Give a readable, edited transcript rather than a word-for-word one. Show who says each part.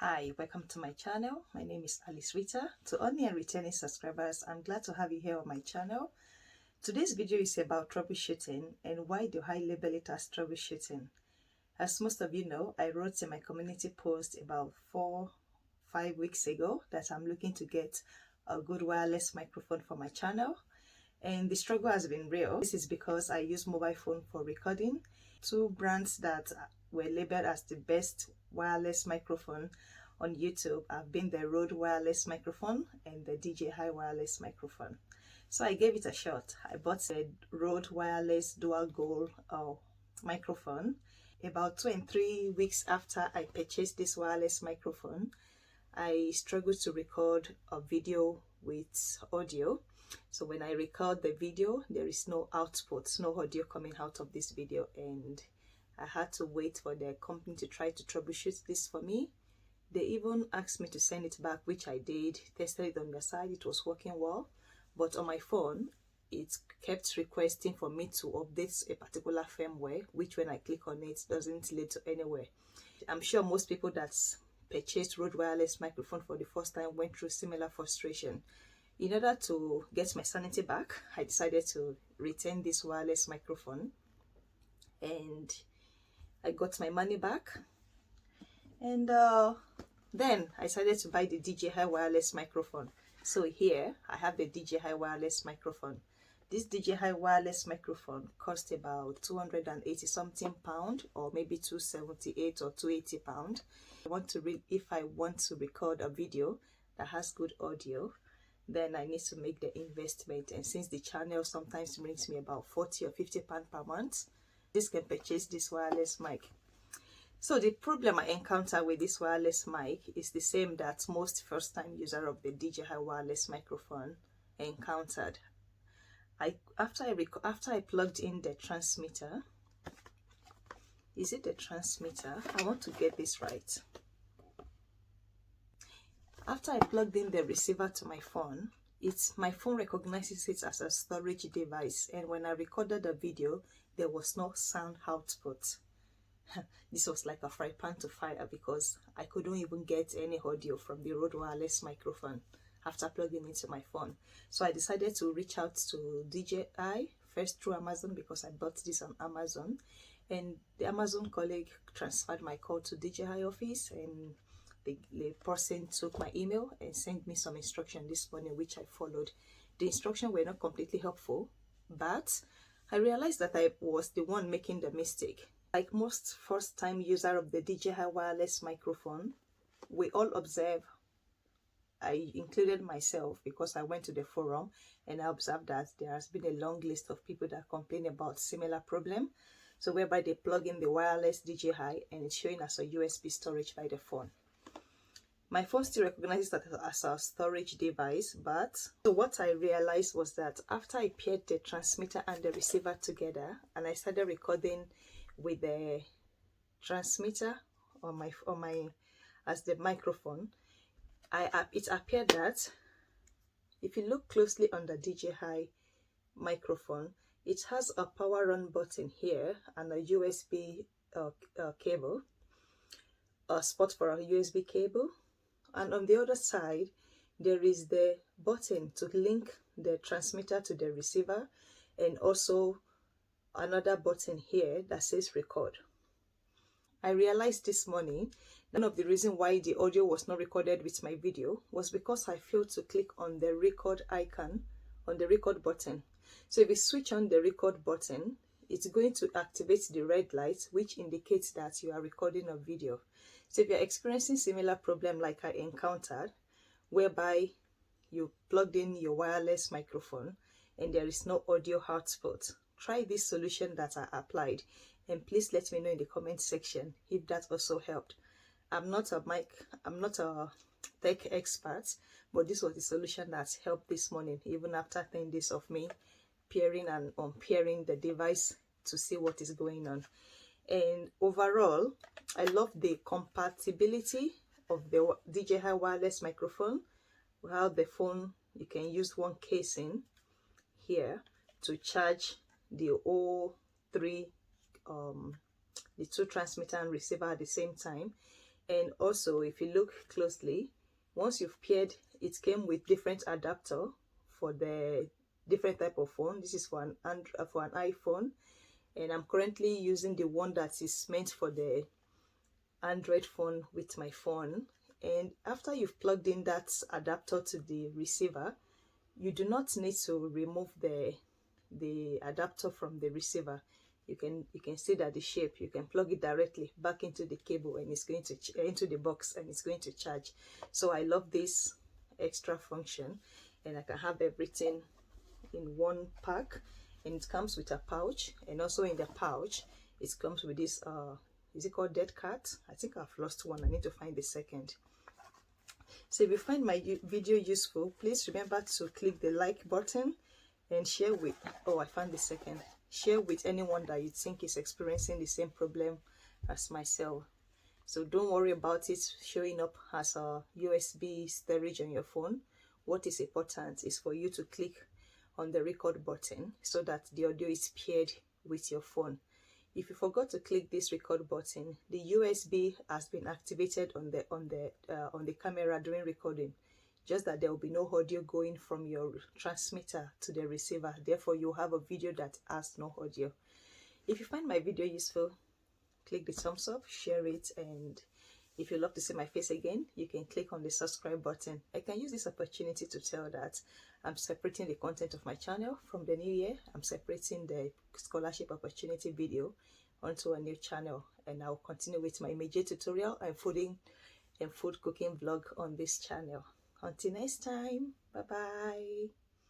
Speaker 1: Hi, welcome to my channel. My name is Alice Rita. To all new and returning subscribers, I'm glad to have you here on my channel. Today's video is about troubleshooting and why do I label it as troubleshooting. As most of you know, I wrote in my community post about 4-5 weeks ago that I'm looking to get a good wireless microphone for my channel, and the struggle has been real. This is because I use mobile phone for recording. Two brands that were labeled as the best wireless microphone on YouTube have been the Rode wireless microphone and the DJI wireless microphone. So I gave it a shot. I bought the Rode wireless dual goal microphone. About 2 and 3 weeks after I purchased this wireless microphone, I struggled to record a video with audio. So when I record the video, there is no output, no audio coming out of this video, and I had to wait for the company to try to troubleshoot this for me. They even asked me to send it back, which I did, tested it on their side, it was working well, but on my phone it kept requesting for me to update a particular firmware, which when I click on it doesn't lead to anywhere. I'm sure most people that purchased Rode wireless microphone for the first time went through similar frustration. In order to get my sanity back, I decided to return this wireless microphone, and I got my money back. And then I decided to buy the DJI wireless microphone. So here I have the DJI wireless microphone. This DJI wireless microphone cost about 280 something pound, or maybe 278 or 280 pound. If I want to record a video that has good audio, then I need to make the investment, and since the channel sometimes brings me about 40 or 50 pound per month, this can purchase this wireless mic. So the problem I encounter with this wireless mic is the same that most first-time user of the DJI wireless microphone encountered. After I plugged in the transmitter, is it the transmitter? I want to get this right. After I plugged in the receiver to my phone, my phone recognizes it as a storage device, and when I recorded the video, there was no sound output. This was like a fry pan to fire, because I couldn't even get any audio from the Rode wireless microphone after plugging into my phone. So I decided to reach out to DJI first through Amazon, because I bought this on Amazon, and the Amazon colleague transferred my call to DJI office, and the person took my email and sent me some instruction this morning, which I followed. The instructions were not completely helpful, but I realized that I was the one making the mistake. Like most first-time user of the DJI wireless microphone, we all observe, I included myself, because I went to the forum and I observed that there has been a long list of people that complain about similar problem. So whereby they plug in the wireless DJI and it's showing as a USB storage by the phone. My phone still recognizes that as a storage device, but so what I realized was that after I paired the transmitter and the receiver together, and I started recording with the transmitter on my as the microphone, it appeared that if you look closely on the DJI microphone, it has a power on button here and a USB cable, a spot for a USB cable, and on the other side there is the button to link the transmitter to the receiver, and also another button here that says record. I realized this morning one of the reasons why the audio was not recorded with my video was because I failed to click on the record icon on the record button. So if you switch on the record button, it's going to activate the red light, which indicates that you are recording a video. So if you're experiencing similar problem like I encountered, whereby you plugged in your wireless microphone and there is no audio output, try this solution that I applied, and please let me know in the comment section if that also helped. I'm not a tech expert, but this was the solution that helped this morning, even after 10 days of me pairing and unpairing the device to see what is going on. And overall, I love the compatibility of the DJI wireless microphone. How the phone, you can use one casing here to charge the all three the two transmitter and receiver at the same time. And also, if you look closely, once you've paired, it came with different adapter for the different type of phone. This is for an iPhone, and I'm currently using the one that is meant for the Android phone with my phone. And after you've plugged in that adapter to the receiver, you do not need to remove the adapter from the receiver. You can see that the shape, you can plug it directly back into the cable, and it's going to into the box, and it's going to charge. So I love this extra function, and I can have everything in one pack. And it comes with a pouch, and also in the pouch it comes with this is it called dead cat? I think I've lost one. I need to find the second. So if you find my video useful, please remember to click the like button and share with, oh, I found the second. Share with anyone that you think is experiencing the same problem as myself. So don't worry about it showing up as a USB storage on your phone. What is important is for you to click on the record button so that the audio is paired with your phone. If you forgot to click this record button, the USB has been activated on the camera during recording, just that there will be no audio going from your transmitter to the receiver. Therefore, you'll have a video that has no audio. If you find my video useful, click the thumbs up, share it, and if you love to see my face again, you can click on the subscribe button. I can use this opportunity to tell that I'm separating the content of my channel from the new year. I'm separating the scholarship opportunity video onto a new channel, and I'll continue with my major tutorial and food cooking vlog on this channel. Until next time, bye bye.